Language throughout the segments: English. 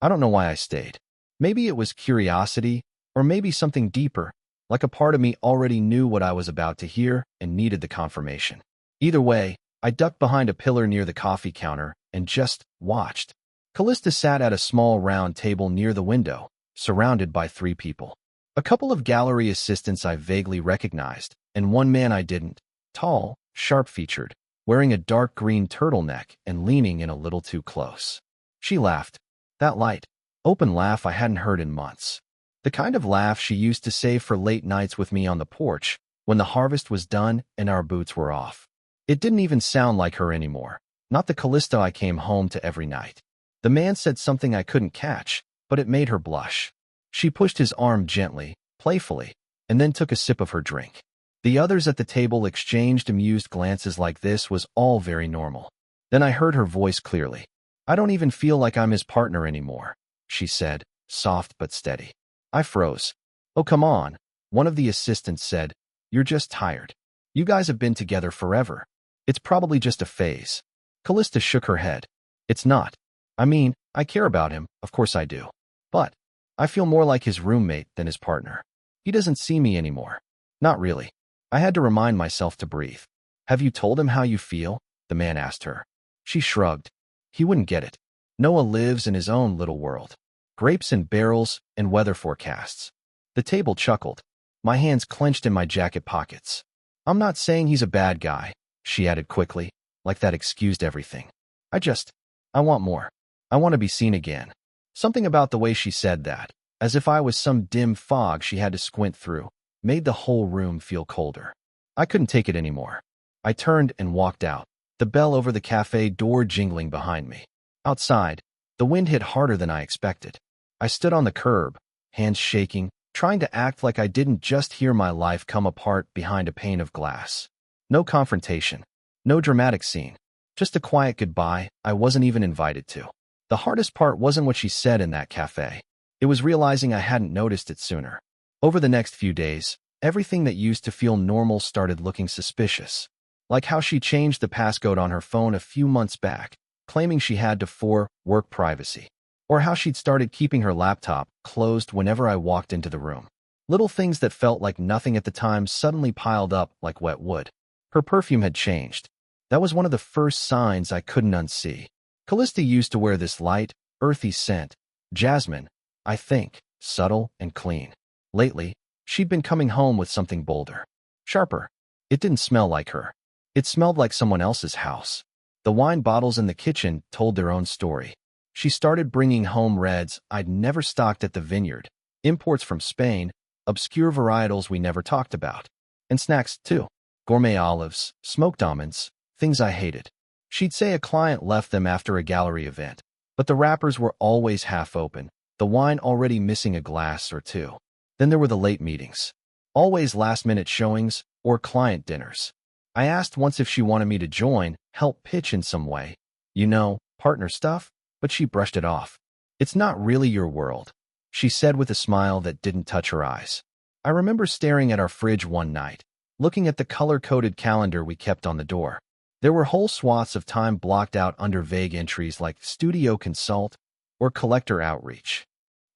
I don't know why I stayed. Maybe it was curiosity, or maybe something deeper, like a part of me already knew what I was about to hear and needed the confirmation. Either way, I ducked behind a pillar near the coffee counter and just watched. Callista sat at a small round table near the window, surrounded by 3 people. A couple of gallery assistants I vaguely recognized, and one man I didn't, tall, sharp-featured, wearing a dark green turtleneck and leaning in a little too close. She laughed. That light, open laugh I hadn't heard in months. The kind of laugh she used to save for late nights with me on the porch, when the harvest was done and our boots were off. It didn't even sound like her anymore, not the Callista I came home to every night. The man said something I couldn't catch, but it made her blush. She pushed his arm gently, playfully, and then took a sip of her drink. The others at the table exchanged amused glances like this was all very normal. Then I heard her voice clearly. I don't even feel like I'm his partner anymore, she said, soft but steady. I froze. Oh, come on, one of the assistants said. You're just tired. You guys have been together forever. It's probably just a phase. Callista shook her head. It's not. I mean, I care about him, of course I do. But I feel more like his roommate than his partner. He doesn't see me anymore. Not really. I had to remind myself to breathe. Have you told him how you feel? The man asked her. She shrugged. He wouldn't get it. Noah lives in his own little world. Grapes in barrels and weather forecasts. The table chuckled. My hands clenched in my jacket pockets. I'm not saying he's a bad guy, she added quickly, like that excused everything. I want more. I want to be seen again. Something about the way she said that, as if I was some dim fog she had to squint through, made the whole room feel colder. I couldn't take it anymore. I turned and walked out, the bell over the cafe door jingling behind me. Outside, the wind hit harder than I expected. I stood on the curb, hands shaking, trying to act like I didn't just hear my life come apart behind a pane of glass. No confrontation, no dramatic scene, just a quiet goodbye I wasn't even invited to. The hardest part wasn't what she said in that cafe. It was realizing I hadn't noticed it sooner. Over the next few days, everything that used to feel normal started looking suspicious. Like how she changed the passcode on her phone a few months back, claiming she had to for work privacy. Or how she'd started keeping her laptop closed whenever I walked into the room. Little things that felt like nothing at the time suddenly piled up like wet wood. Her perfume had changed. That was one of the first signs I couldn't unsee. Callista used to wear this light, earthy scent. Jasmine, I think, subtle and clean. Lately, she'd been coming home with something bolder. Sharper. It didn't smell like her. It smelled like someone else's house. The wine bottles in the kitchen told their own story. She started bringing home reds I'd never stocked at the vineyard, imports from Spain, obscure varietals we never talked about. And snacks, too. Gourmet olives, smoked almonds, things I hated. She'd say a client left them after a gallery event, but the wrappers were always half open, the wine already missing a glass or two. Then there were the late meetings. Always last-minute showings or client dinners. I asked once if she wanted me to join, help pitch in some way. You know, partner stuff? But she brushed it off. It's not really your world, she said with a smile that didn't touch her eyes. I remember staring at our fridge one night, looking at the color-coded calendar we kept on the door. There were whole swaths of time blocked out under vague entries like studio consult or collector outreach.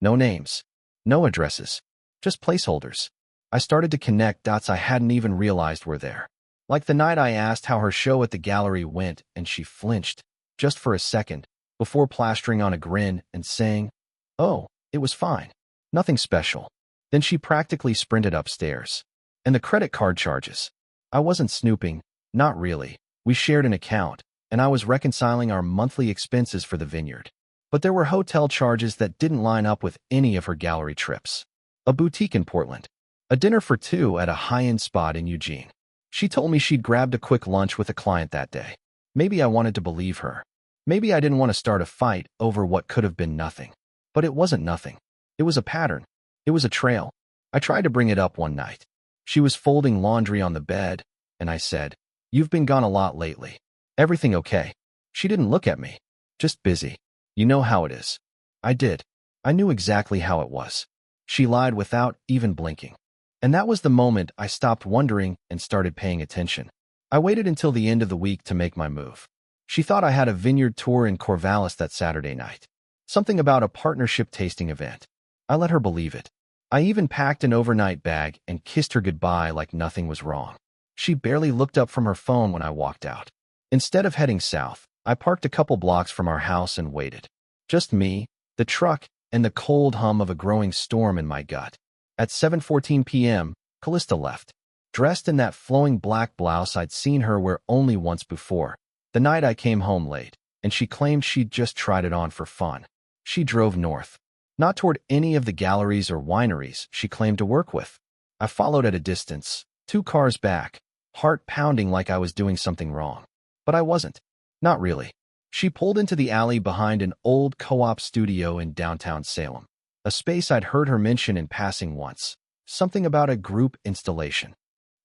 No names, no addresses, just placeholders. I started to connect dots I hadn't even realized were there. Like the night I asked how her show at the gallery went and she flinched, just for a second, before plastering on a grin and saying, "Oh, it was fine. Nothing special." Then she practically sprinted upstairs. And the credit card charges. I wasn't snooping, not really. We shared an account, and I was reconciling our monthly expenses for the vineyard. But there were hotel charges that didn't line up with any of her gallery trips. A boutique in Portland. A dinner for 2 at a high-end spot in Eugene. She told me she'd grabbed a quick lunch with a client that day. Maybe I wanted to believe her. Maybe I didn't want to start a fight over what could have been nothing. But it wasn't nothing. It was a pattern. It was a trail. I tried to bring it up one night. She was folding laundry on the bed, and I said, "You've been gone a lot lately. Everything okay?" She didn't look at me. "Just busy. You know how it is." I did. I knew exactly how it was. She lied without even blinking. And that was the moment I stopped wondering and started paying attention. I waited until the end of the week to make my move. She thought I had a vineyard tour in Corvallis that Saturday night. Something about a partnership tasting event. I let her believe it. I even packed an overnight bag and kissed her goodbye like nothing was wrong. She barely looked up from her phone when I walked out. Instead of heading south, I parked a couple blocks from our house and waited. Just me, the truck, and the cold hum of a growing storm in my gut. At 7:14 p.m., Callista left. Dressed in that flowing black blouse I'd seen her wear only once before, the night I came home late, and she claimed she'd just tried it on for fun. She drove north. Not toward any of the galleries or wineries she claimed to work with. I followed at a distance, 2 cars back, heart pounding like I was doing something wrong. But I wasn't. Not really. She pulled into the alley behind an old co-op studio in downtown Salem, a space I'd heard her mention in passing once, something about a group installation.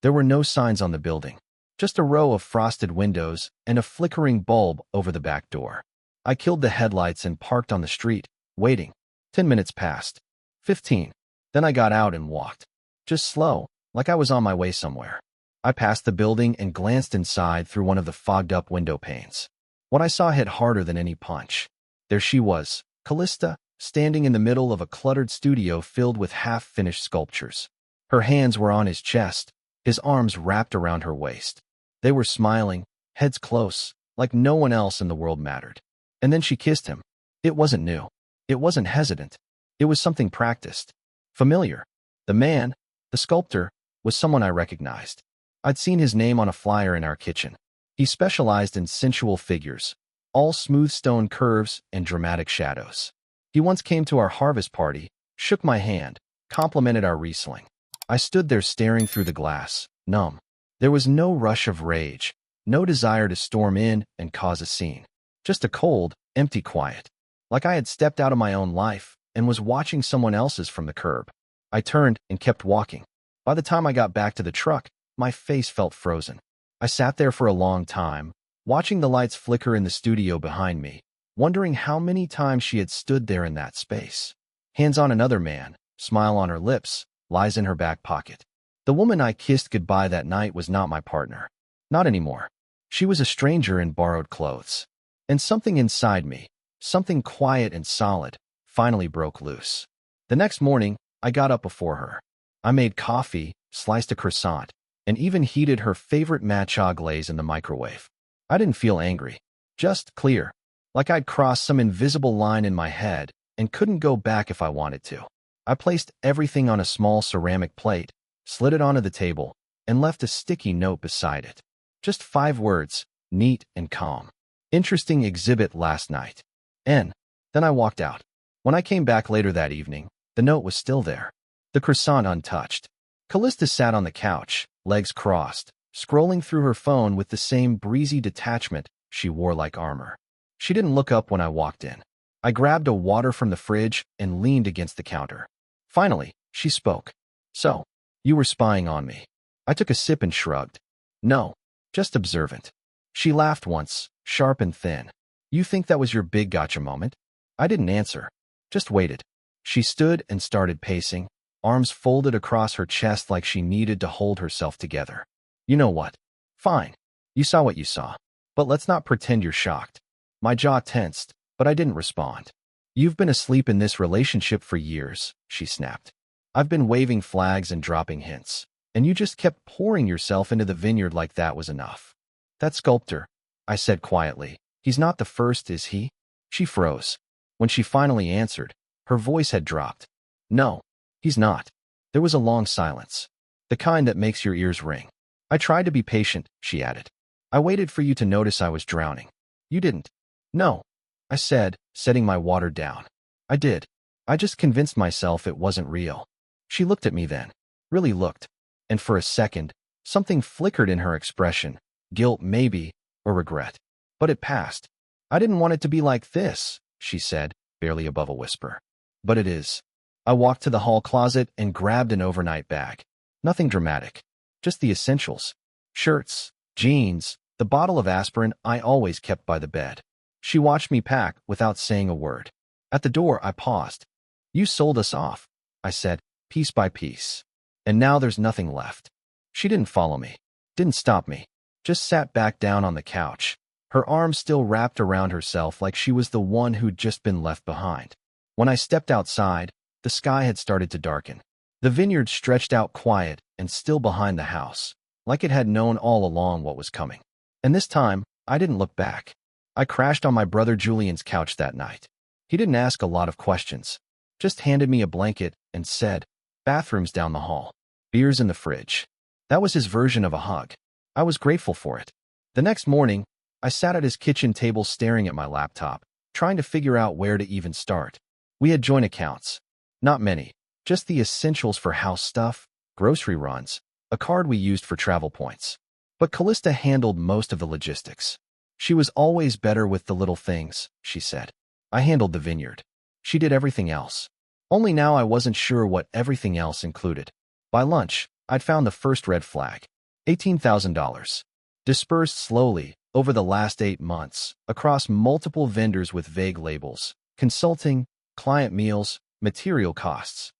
There were no signs on the building, just a row of frosted windows and a flickering bulb over the back door. I killed the headlights and parked on the street, waiting. 10 minutes passed. 15. Then I got out and walked. Just slow, like I was on my way somewhere. I passed the building and glanced inside through one of the fogged-up window panes. What I saw hit harder than any punch. There she was, Callista, standing in the middle of a cluttered studio filled with half-finished sculptures. Her hands were on his chest, his arms wrapped around her waist. They were smiling, heads close, like no one else in the world mattered. And then she kissed him. It wasn't new. It wasn't hesitant. It was something practiced. Familiar. The man, the sculptor, was someone I recognized. I'd seen his name on a flyer in our kitchen. He specialized in sensual figures, all smooth stone curves and dramatic shadows. He once came to our harvest party, shook my hand, complimented our Riesling. I stood there staring through the glass, numb. There was no rush of rage, no desire to storm in and cause a scene. Just a cold, empty quiet. Like I had stepped out of my own life and was watching someone else's from the curb. I turned and kept walking. By the time I got back to the truck, my face felt frozen. I sat there for a long time, watching the lights flicker in the studio behind me, wondering how many times she had stood there in that space. Hands on another man, smile on her lips, lies in her back pocket. The woman I kissed goodbye that night was not my partner. Not anymore. She was a stranger in borrowed clothes. And something inside me, something quiet and solid, finally broke loose. The next morning, I got up before her. I made coffee, sliced a croissant, and even heated her favorite matcha glaze in the microwave. I didn't feel angry, just clear, like I'd crossed some invisible line in my head and couldn't go back if I wanted to. I placed everything on a small ceramic plate, slid it onto the table, and left a sticky note beside it. Just 5 words, neat and calm. Interesting exhibit last night. N. Then I walked out. When I came back later that evening, the note was still there. The croissant untouched. Callista sat on the couch, legs crossed, scrolling through her phone with the same breezy detachment she wore like armor. She didn't look up when I walked in. I grabbed a water from the fridge and leaned against the counter. Finally, she spoke. So, you were spying on me. I took a sip and shrugged. No, just observant. She laughed once, sharp and thin. You think that was your big gotcha moment? I didn't answer. Just waited. She stood and started pacing, arms folded across her chest like she needed to hold herself together. You know what? Fine. You saw what you saw. But let's not pretend you're shocked. My jaw tensed, but I didn't respond. You've been asleep in this relationship for years, she snapped. I've been waving flags and dropping hints, and you just kept pouring yourself into the vineyard like that was enough. That sculptor, I said quietly, he's not the first, is he? She froze. When she finally answered, her voice had dropped. No, he's not. There was a long silence, the kind that makes your ears ring. I tried to be patient, she added. I waited for you to notice I was drowning. You didn't. No, I said, setting my water down. I did. I just convinced myself it wasn't real. She looked at me then, really looked, and for a second, something flickered in her expression, guilt maybe, or regret. But it passed. I didn't want it to be like this, she said, barely above a whisper. But it is. I walked to the hall closet and grabbed an overnight bag. Nothing dramatic. Just the essentials. Shirts, jeans, the bottle of aspirin I always kept by the bed. She watched me pack without saying a word. At the door, I paused. You sold us off, I said, piece by piece. And now there's nothing left. She didn't follow me, didn't stop me, just sat back down on the couch, her arms still wrapped around herself like she was the one who'd just been left behind. When I stepped outside, the sky had started to darken. The vineyard stretched out quiet and still behind the house, like it had known all along what was coming. And this time, I didn't look back. I crashed on my brother Julian's couch that night. He didn't ask a lot of questions, just handed me a blanket and said, "Bathrooms down the hall. Beers in the fridge." That was his version of a hug. I was grateful for it. The next morning, I sat at his kitchen table staring at my laptop, trying to figure out where to even start. We had joint accounts. Not many, just the essentials for house stuff, grocery runs, a card we used for travel points. But Callista handled most of the logistics. She was always better with the little things, she said. I handled the vineyard. She did everything else. Only now I wasn't sure what everything else included. By lunch, I'd found the first red flag. $18,000. Dispersed slowly, over the last 8 months, across multiple vendors with vague labels: consulting, client meals, material costs.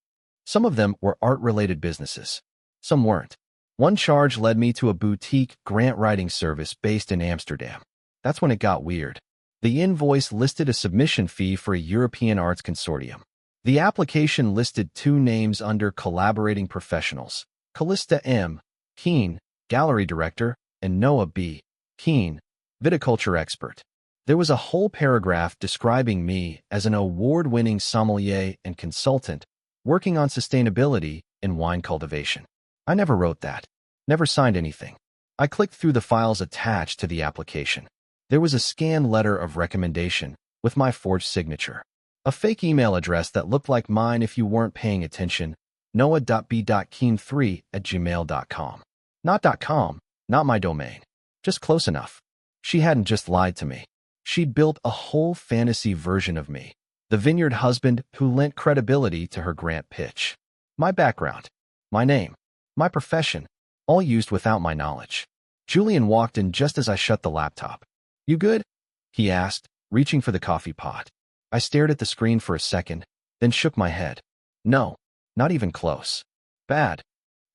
Some of them were art-related businesses. Some weren't. One charge led me to a boutique grant-writing service based in Amsterdam. That's when it got weird. The invoice listed a submission fee for a European arts consortium. The application listed 2 names under collaborating professionals: Callista M. Keene, gallery director, and Noah B. Keene, viticulture expert. There was a whole paragraph describing me as an award-winning sommelier and consultant working on sustainability in wine cultivation. I never wrote that. Never signed anything. I clicked through the files attached to the application. There was a scanned letter of recommendation with my forged signature. A fake email address that looked like mine if you weren't paying attention: noah.b.keene3@gmail.com. Not .com, not my domain. Just close enough. She hadn't just lied to me. She'd built a whole fantasy version of me, the vineyard husband who lent credibility to her grant pitch. My background, my name, my profession, all used without my knowledge. Julian walked in just as I shut the laptop. "You good?" he asked, reaching for the coffee pot. I stared at the screen for a second, then shook my head. No, not even close. Bad.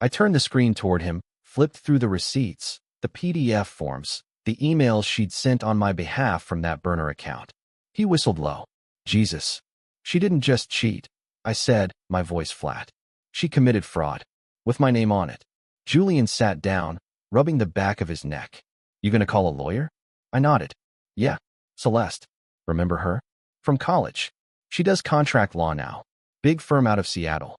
I turned the screen toward him, flipped through the receipts, the PDF forms, the emails she'd sent on my behalf from that burner account. He whistled low. "Jesus. She didn't just cheat," I said, my voice flat. "She committed fraud. With my name on it." Julian sat down, rubbing the back of his neck. "You gonna call a lawyer?" I nodded. "Yeah. Celeste. Remember her? From college. She does contract law now. Big firm out of Seattle."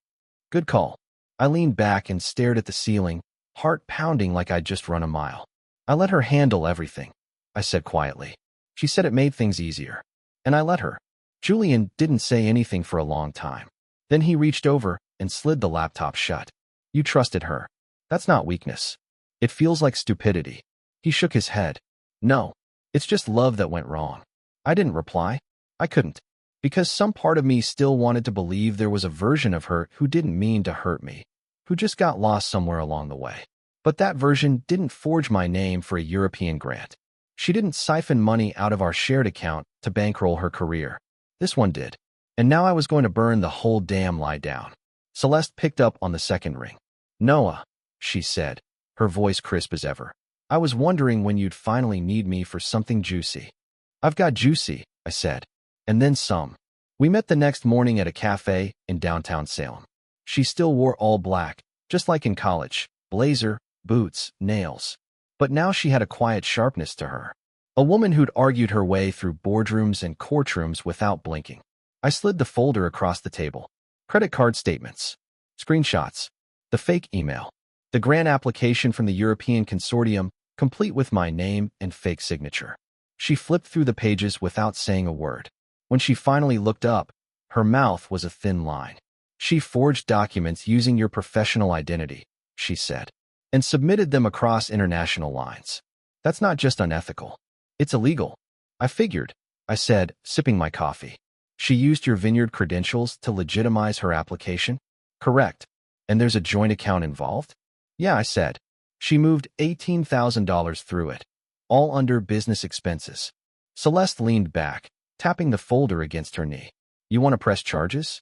"Good call." I leaned back and stared at the ceiling, heart pounding like I'd just run a mile. "I let her handle everything," I said quietly. "She said it made things easier. And I let her." Julian didn't say anything for a long time. Then he reached over and slid the laptop shut. "You trusted her. That's not weakness. It feels like stupidity." He shook his head. "No, it's just love that went wrong." I didn't reply. I couldn't. Because some part of me still wanted to believe there was a version of her who didn't mean to hurt me, who just got lost somewhere along the way. But that version didn't forge my name for a European grant. She didn't siphon money out of our shared account to bankroll her career. This one did. And now I was going to burn the whole damn lie down. Celeste picked up on the second ring. "Noah," she said, her voice crisp as ever. "I was wondering when you'd finally need me for something juicy." "I've got juicy," I said. And then some. We met the next morning at a café in downtown Salem. She still wore all black, just like in college: blazer, boots, nails. But now she had a quiet sharpness to her. A woman who'd argued her way through boardrooms and courtrooms without blinking. I slid the folder across the table. Credit card statements. Screenshots. The fake email. The grant application from the European Consortium, complete with my name and fake signature. She flipped through the pages without saying a word. When she finally looked up, her mouth was a thin line. "She forged documents using your professional identity," she said, "and submitted them across international lines. That's not just unethical. It's illegal." "I figured," I said, sipping my coffee. "She used your vineyard credentials to legitimize her application?" "Correct. And there's a joint account involved?" "Yeah," I said. "She moved $18,000 through it, all under business expenses." Celeste leaned back, tapping the folder against her knee. "You want to press charges?"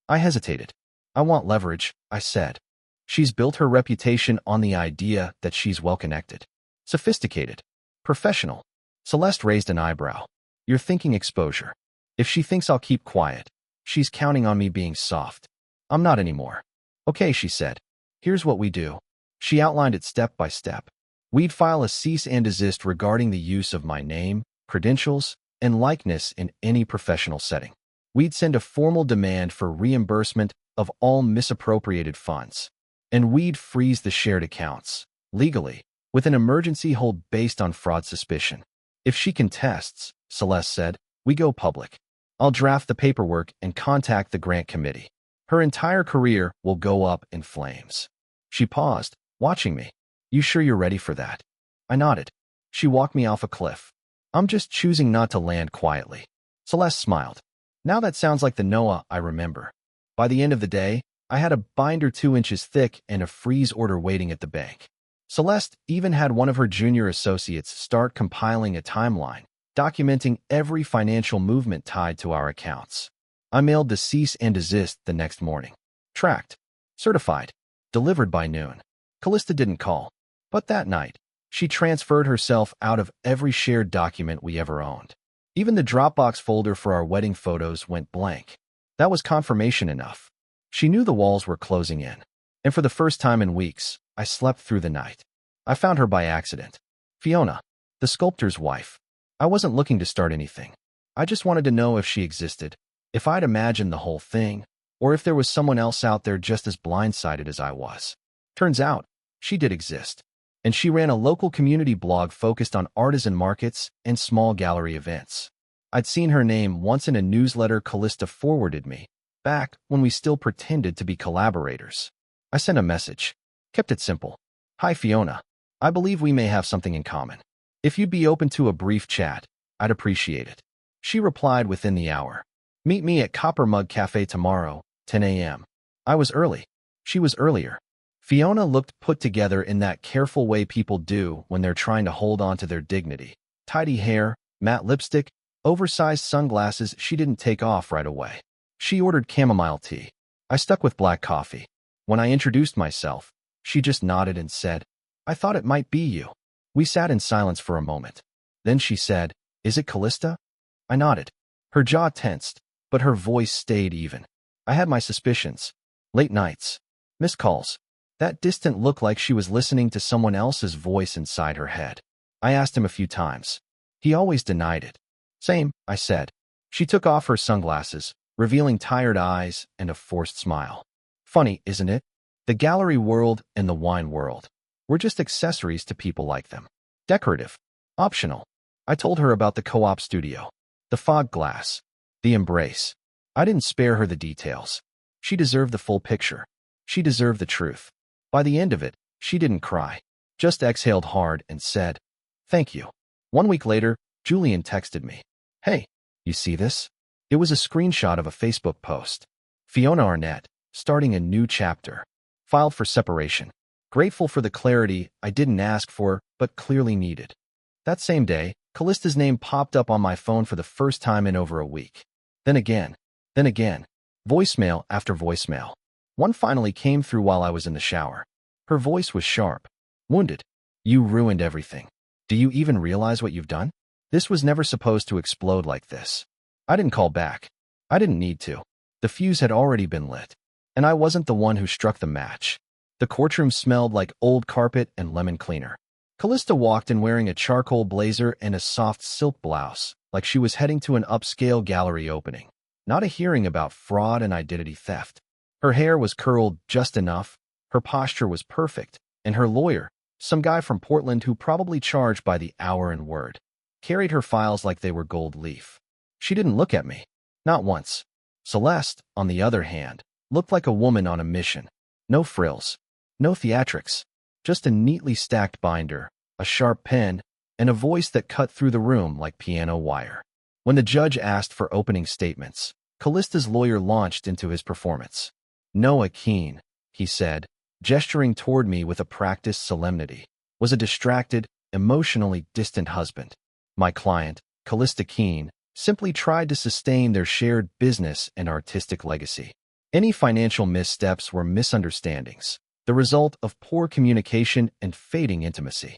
I hesitated. "I want leverage," I said. "She's built her reputation on the idea that she's well-connected, sophisticated, professional. Celeste raised an eyebrow. You're thinking exposure. If she thinks I'll keep quiet, she's counting on me being soft. I'm not anymore. Okay, she said. Here's what we do. She outlined it step by step. We'd file a cease and desist regarding the use of my name, credentials, and likeness in any professional setting. We'd send a formal demand for reimbursement of all misappropriated funds. And we'd freeze the shared accounts, legally, with an emergency hold based on fraud suspicion. If she contests, Celeste said, we go public. I'll draft the paperwork and contact the grant committee. Her entire career will go up in flames. She paused, watching me. You sure you're ready for that? I nodded. She walked me off a cliff. I'm just choosing not to land quietly. Celeste smiled. Now that sounds like the Noah I remember. By the end of the day, I had a binder 2 inches thick and a freeze order waiting at the bank. Celeste even had one of her junior associates start compiling a timeline, documenting every financial movement tied to our accounts. I mailed the cease and desist the next morning. Tracked. Certified. Delivered by noon. Callista didn't call. But that night, she transferred herself out of every shared document we ever owned. Even the Dropbox folder for our wedding photos went blank. That was confirmation enough. She knew the walls were closing in. And for the first time in weeks, I slept through the night. I found her by accident. Fiona, the sculptor's wife. I wasn't looking to start anything. I just wanted to know if she existed, if I'd imagined the whole thing, or if there was someone else out there just as blindsided as I was. Turns out, she did exist. And she ran a local community blog focused on artisan markets and small gallery events. I'd seen her name once in a newsletter Callista forwarded me, back when we still pretended to be collaborators. I sent a message. Kept it simple. Hi Fiona. I believe we may have something in common. If you'd be open to a brief chat, I'd appreciate it. She replied within the hour. Meet me at Copper Mug Cafe tomorrow, 10 a.m. I was early. She was earlier. Fiona looked put together in that careful way people do when they're trying to hold on to their dignity. Tidy hair, matte lipstick, oversized sunglasses she didn't take off right away. She ordered chamomile tea. I stuck with black coffee. When I introduced myself, she just nodded and said, I thought it might be you. We sat in silence for a moment. Then she said, Is it Callista? I nodded. Her jaw tensed, but her voice stayed even. I had my suspicions. Late nights. Missed calls. That distant look like she was listening to someone else's voice inside her head. I asked him a few times. He always denied it. Same, I said. She took off her sunglasses, revealing tired eyes and a forced smile. Funny, isn't it? The gallery world and the wine world. We're just accessories to people like them. Decorative. Optional. I told her about the co-op studio. The fog glass. The embrace. I didn't spare her the details. She deserved the full picture. She deserved the truth. By the end of it, she didn't cry, just exhaled hard and said, Thank you. 1 week later, Julian texted me. Hey, you see this? It was a screenshot of a Facebook post. Fiona Arnett, starting a new chapter. Filed for separation. Grateful for the clarity I didn't ask for, but clearly needed. That same day, Callista's name popped up on my phone for the first time in over a week. Then again. Voicemail after voicemail. One finally came through while I was in the shower. Her voice was sharp. Wounded. You ruined everything. Do you even realize what you've done? This was never supposed to explode like this. I didn't call back. I didn't need to. The fuse had already been lit. And I wasn't the one who struck the match. The courtroom smelled like old carpet and lemon cleaner. Callista walked in wearing a charcoal blazer and a soft silk blouse, like she was heading to an upscale gallery opening. Not a hearing about fraud and identity theft. Her hair was curled just enough, her posture was perfect, and her lawyer, some guy from Portland who probably charged by the hour and word, carried her files like they were gold leaf. She didn't look at me. Not once. Celeste, on the other hand, looked like a woman on a mission. No frills. No theatrics. Just a neatly stacked binder, a sharp pen, and a voice that cut through the room like piano wire. When the judge asked for opening statements, Callista's lawyer launched into his performance. Noah Keene, he said, gesturing toward me with a practiced solemnity, was a distracted, emotionally distant husband. My client, Callista Keene, simply tried to sustain their shared business and artistic legacy. Any financial missteps were misunderstandings, the result of poor communication and fading intimacy.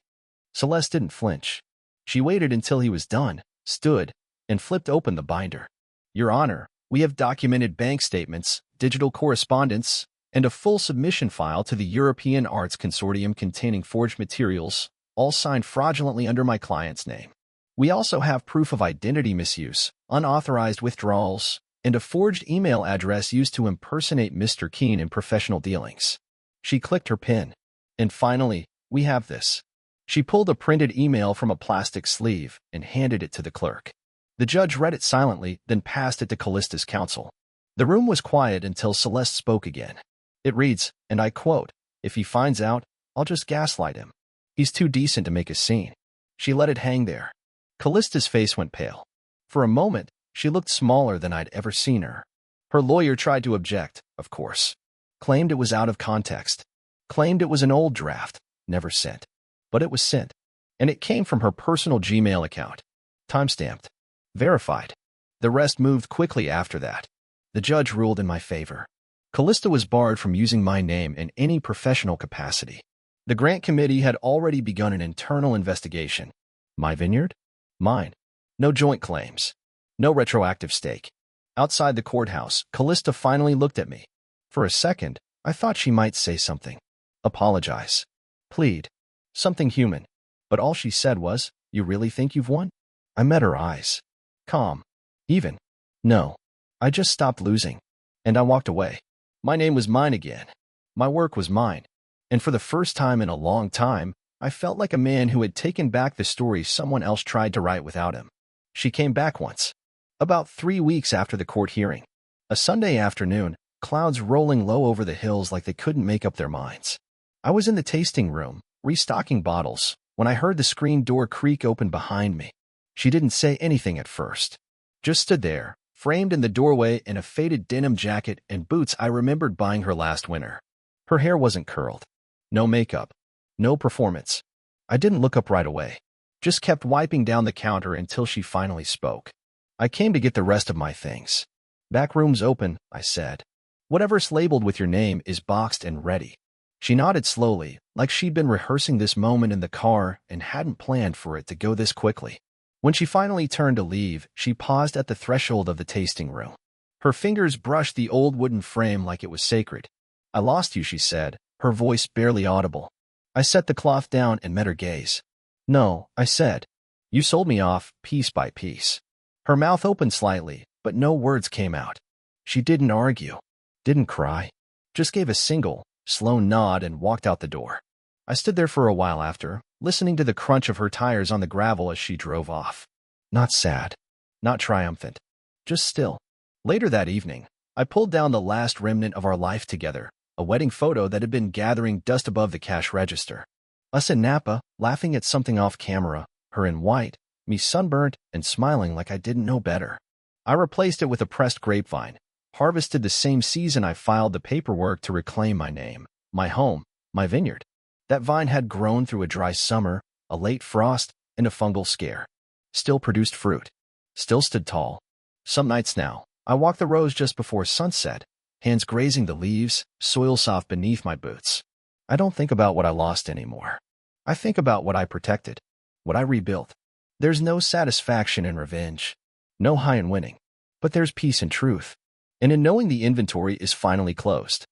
Celeste didn't flinch. She waited until he was done, stood, and flipped open the binder. Your Honor, we have documented bank statements, digital correspondence, and a full submission file to the European Arts Consortium containing forged materials, all signed fraudulently under my client's name. We also have proof of identity misuse, unauthorized withdrawals, and a forged email address used to impersonate Mr. Keene in professional dealings. She clicked her pin. And finally, we have this. She pulled a printed email from a plastic sleeve and handed it to the clerk. The judge read it silently, then passed it to Callista's counsel. The room was quiet until Celeste spoke again. It reads, and I quote, "If he finds out, I'll just gaslight him. He's too decent to make a scene." She let it hang there. Callista's face went pale. For a moment, she looked smaller than I'd ever seen her. Her lawyer tried to object, of course. Claimed it was out of context. Claimed it was an old draft, never sent. But it was sent. And it came from her personal Gmail account. Timestamped. Verified. The rest moved quickly after that. The judge ruled in my favor. Callista was barred from using my name in any professional capacity. The grant committee had already begun an internal investigation. My vineyard? Mine. No joint claims. No retroactive stake. Outside the courthouse, Callista finally looked at me. For a second, I thought she might say something. Apologize. Plead. Something human. But all she said was, "You really think you've won?" I met her eyes. Calm. Even. No. I just stopped losing. And I walked away. My name was mine again. My work was mine. And for the first time in a long time, I felt like a man who had taken back the story someone else tried to write without him. She came back once. About 3 weeks after the court hearing. A Sunday afternoon, clouds rolling low over the hills like they couldn't make up their minds. I was in the tasting room, restocking bottles, when I heard the screen door creak open behind me. She didn't say anything at first. Just stood there, framed in the doorway in a faded denim jacket and boots I remembered buying her last winter. Her hair wasn't curled. No makeup. No performance. I didn't look up right away. Just kept wiping down the counter until she finally spoke. I came to get the rest of my things. Back room's open, I said. Whatever's labeled with your name is boxed and ready. She nodded slowly, like she'd been rehearsing this moment in the car and hadn't planned for it to go this quickly. When she finally turned to leave, she paused at the threshold of the tasting room. Her fingers brushed the old wooden frame like it was sacred. "I lost you," she said, her voice barely audible. I set the cloth down and met her gaze. "No," I said. "You sold me off, piece by piece." Her mouth opened slightly, but no words came out. She didn't argue. Didn't cry. Just gave a single, slow nod and walked out the door. I stood there for a while after, listening to the crunch of her tires on the gravel as she drove off. Not sad. Not triumphant. Just still. Later that evening, I pulled down the last remnant of our life together, a wedding photo that had been gathering dust above the cash register. Us in Napa, laughing at something off camera, her in white, me sunburnt and smiling like I didn't know better. I replaced it with a pressed grapevine, harvested the same season I filed the paperwork to reclaim my name, my home, my vineyard. That vine had grown through a dry summer, a late frost, and a fungal scare. Still produced fruit. Still stood tall. Some nights now, I walk the rows just before sunset, hands grazing the leaves, soil soft beneath my boots. I don't think about what I lost anymore. I think about what I protected, what I rebuilt. There's no satisfaction in revenge, no high in winning, but there's peace in truth, and in knowing the inventory is finally closed.